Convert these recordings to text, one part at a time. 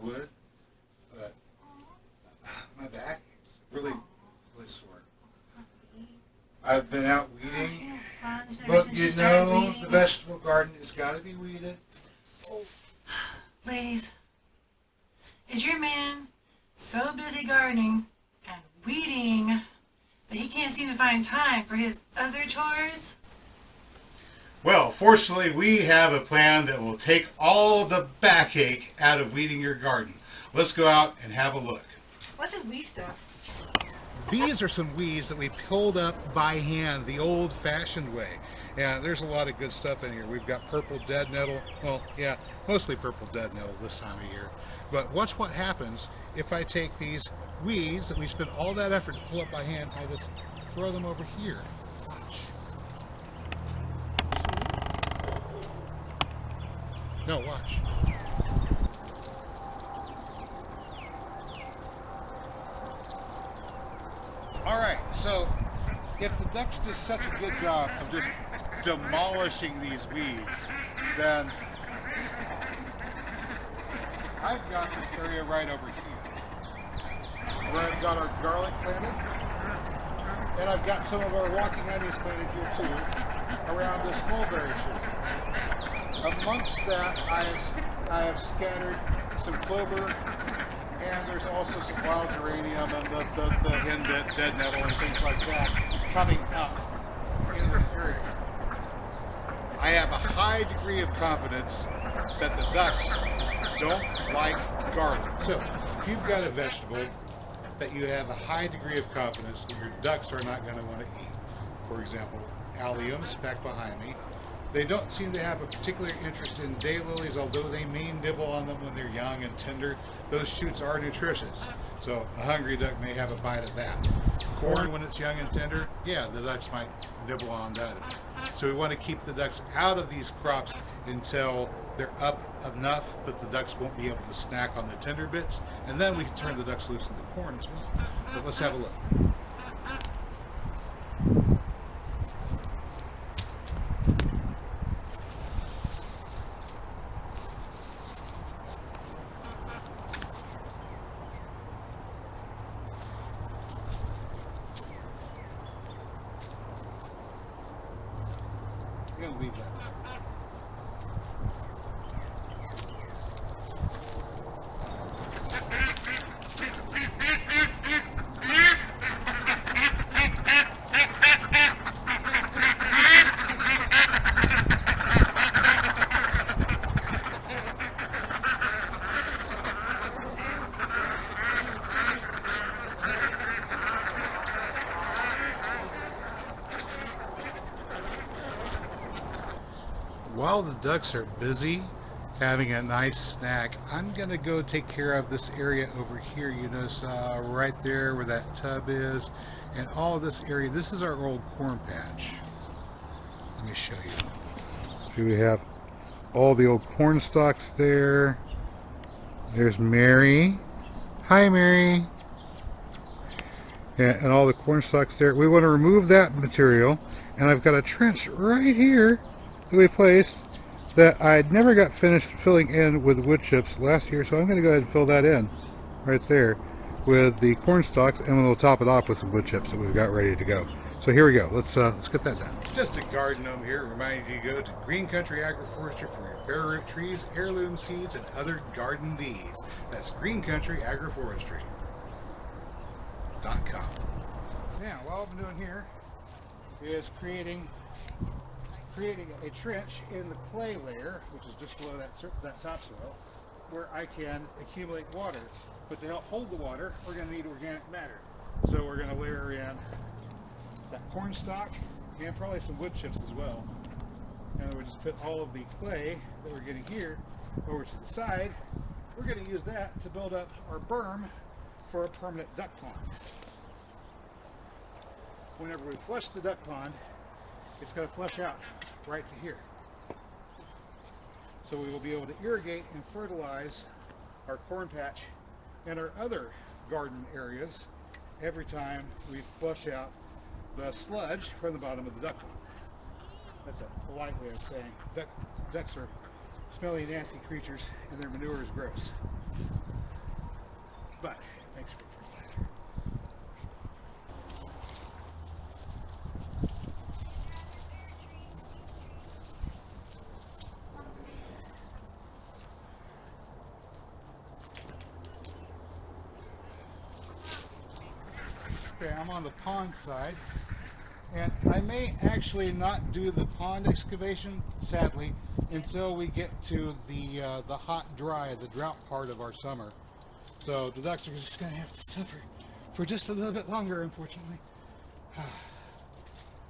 would, but my back is really sore. I've been out weeding, but you know the vegetable garden has got to be weeded. Oh. Ladies, is your man so busy gardening and weeding that he can't seem to find time for his other chores? Well, fortunately, we have a plan that will take all the backache out of weeding your garden. Let's go out and have a look. What's this weed stuff? These are some weeds that we pulled up by hand, the old-fashioned way. Yeah, there's a lot of good stuff in here. We've got purple dead nettle. Well, yeah, mostly purple dead nettle this time of year. But watch what happens if I take these weeds that we spent all that effort to pull up by hand, I just throw them over here. Watch. No, watch. Alright, so if the ducks do such a good job of just demolishing these weeds, then I've got this area right over here where I've got our garlic planted, and I've got some of our walking onions planted here too, around this mulberry tree. Amongst that, I have scattered some clover, and there's also some wild geranium and the henbit, dead nettle, and things like that coming up in this area. I have a high degree of confidence that the ducks don't like garlic. So, if you've got a vegetable that you have a high degree of confidence that your ducks are not going to want to eat, for example, alliums back behind me, they don't seem to have a particular interest in daylilies, although they may nibble on them when they're young and tender. Those shoots are nutritious, so a hungry duck may have a bite of that. Corn, when it's young and tender, yeah, the ducks might nibble on that. So we want to keep the ducks out of these crops until they're up enough that the ducks won't be able to snack on the tender bits, and then we can turn the ducks loose in the corn as well. But let's have a look. I'm going to leave that. While the ducks are busy having a nice snack, I'm going to go take care of this area over here. You notice right there where that tub is, and all of this area. This is our old corn patch. Let me show you. So we have all the old corn stalks there. There's Mary. Hi, Mary. Yeah, and all the corn stalks there. We want to remove that material, and I've got a trench right here that we placed that I never got finished filling in with wood chips last year, so I'm going to go ahead and fill that in right there with the corn stalks, and we'll top it off with some wood chips that we've got ready to go. So here we go. Let's get that done. Just a garden gnome here, reminding you to go to Green Country Agroforestry for your bare root trees, heirloom seeds, and other garden needs. That's greencountryagroforestry.com. Now, what I've been doing here is creating a trench in the clay layer, which is just below that topsoil, where I can accumulate water. But to help hold the water, we're going to need organic matter. So we're going to layer in that corn stalk and probably some wood chips as well. And we just put all of the clay that we're getting here over to the side. We're going to use that to build up our berm for a permanent duck pond. Whenever we flush the duck pond, it's going to flush out right to here. So we will be able to irrigate and fertilize our corn patch and our other garden areas every time we flush out the sludge from the bottom of the duck pond. That's a polite way of saying ducks are smelly, nasty creatures, and their manure is gross. But thanks for Okay, I'm on the pond side, and I may actually not do the pond excavation, sadly, until we get to the hot, dry, the drought part of our summer. So the ducks are just going to have to suffer for just a little bit longer, unfortunately.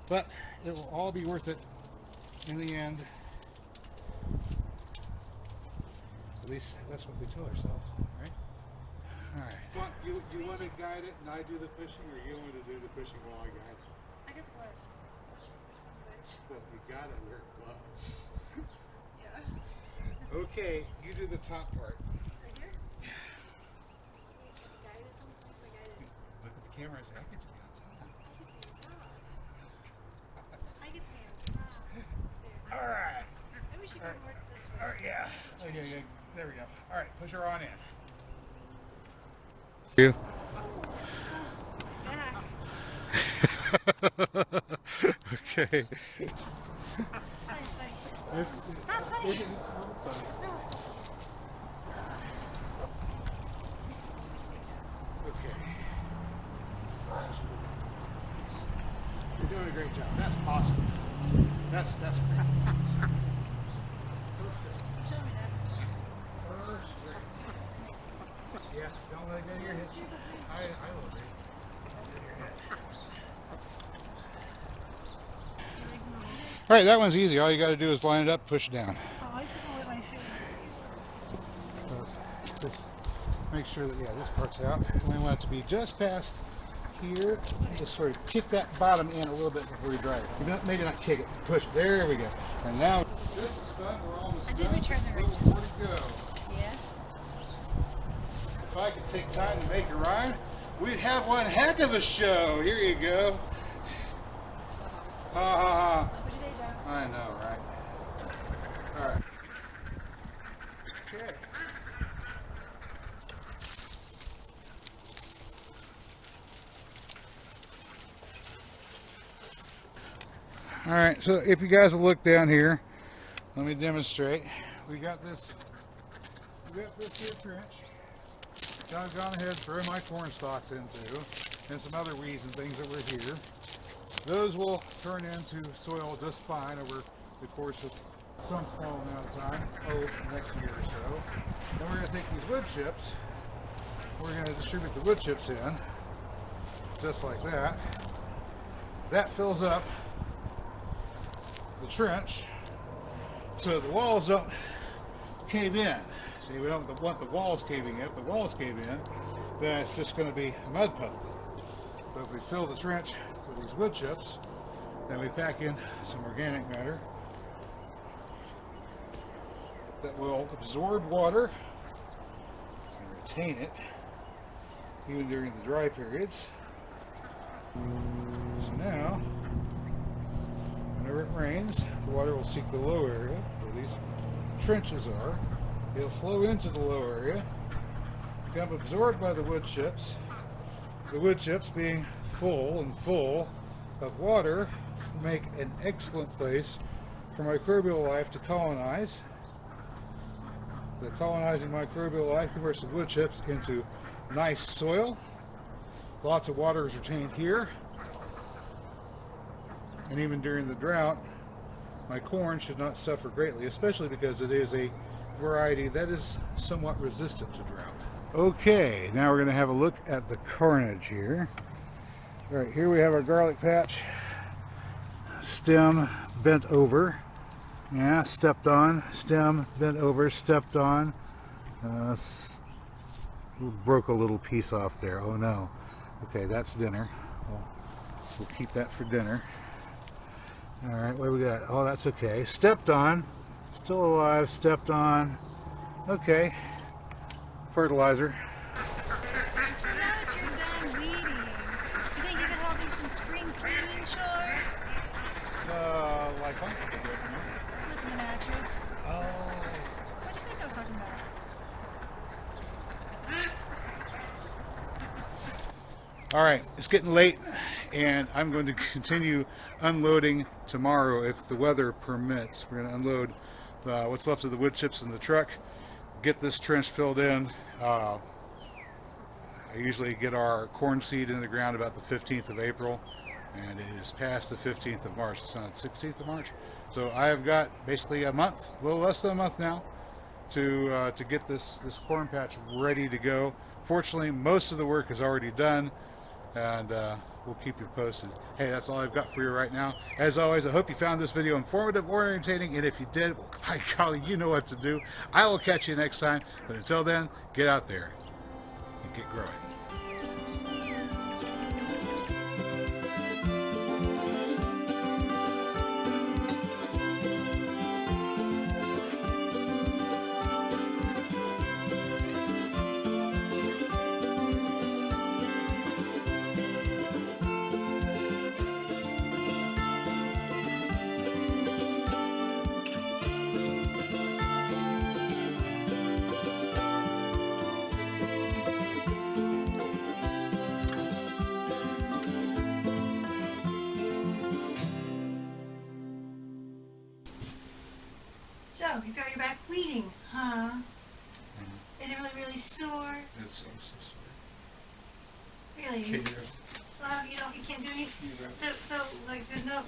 But it will all be worth it in the end. At least that's what we tell ourselves, right? All right. Well, do you want to guide it and I do the fishing, or you want me to do the fishing while I guide it? I got the gloves. So which one's which? Well, you gotta wear gloves. Yeah. Okay, you do the top part. Right here? Sweet. Can you guide it something? Can I guide it? Look at the camera. I say, I get to be on top. I get to be on top. There. All right. Maybe we should go more this way. All right, yeah. Oh, yeah. There we go. All right, push her on in. You. Okay. Sorry. It's Not funny. it's not funny. No, it's not. Okay. You're doing a great job. That's awesome. That's great. Show me that. First rate. Yeah, don't let it go to your head. I will be. All right, that one's easy. All you got to do is line it up, push down. Oh, I just want to my face. Just make sure that, yeah, this part's out. We want it to be just past here. Just sort of kick that bottom in a little bit before you dry it. Maybe not kick it, push it. There we go. And now, this is fun. We're almost I done. did return the There's riches. still more to go. Yeah? If I could take time to make a rhyme, we'd have one heck of a show. Here you go. Ha ha ha. What'd you do, Joe? I know, right? All right. Okay. All right, so if you guys will look down here, let me demonstrate. We got this here trench. I've gone ahead and thrown my corn stalks into, and some other weeds and things that were here. Those will turn into soil just fine over the course of some small amount of time, next year or so. Then we're going to take these wood chips, we're going to distribute the wood chips in, just like that. That fills up the trench so the walls don't cave in. See, we don't want the walls caving in. If the walls cave in, then it's just going to be a mud puddle. But if we fill the trench with these wood chips, then we pack in some organic matter that will absorb water and retain it even during the dry periods. So now, whenever it rains, the water will seek the low area where these trenches are. It'll flow into the low area, become absorbed by the wood chips. The wood chips, being full of water, make an excellent place for microbial life to colonize. The colonizing microbial life converts the wood chips into nice soil. Lots of water is retained here. And even during the drought, my corn should not suffer greatly, especially because it is a variety that is somewhat resistant to drought. Okay, now we're going to have a look at the carnage here. All right, here we have our garlic patch. Stem bent over. Yeah, stepped on. Stem bent over, stepped on. Broke a little piece off there. Oh no. Okay, that's dinner. We'll keep that for dinner. All right, what do we got? Oh, that's okay. Stepped on. Still alive, stepped on. Okay. Fertilizer. So now that you're done weeding, you think you can help do some spring cleaning chores? Like what? Flipping a mattress. Oh. What do you think I was talking about? All right, it's getting late, and I'm going to continue unloading tomorrow if the weather permits. We're going to unload what's left of the wood chips in the truck, get this trench filled in. I usually get our corn seed in the ground about the 15th of April, and it is past the 15th of March. It's not the 16th of March. So I have got basically a month, a little less than a month now, to get this corn patch ready to go. Fortunately, most of the work is already done, and we'll keep you posted. Hey, that's all I've got for you right now. As always, I hope you found this video informative or entertaining, and if you did, well, by golly, you know what to do. I will catch you next time, but until then, get out there and get growing. So, you throw your back weeding, huh? Is it really sore? It's so sore. Really? Can you? You can't do anything? So, like, there's no...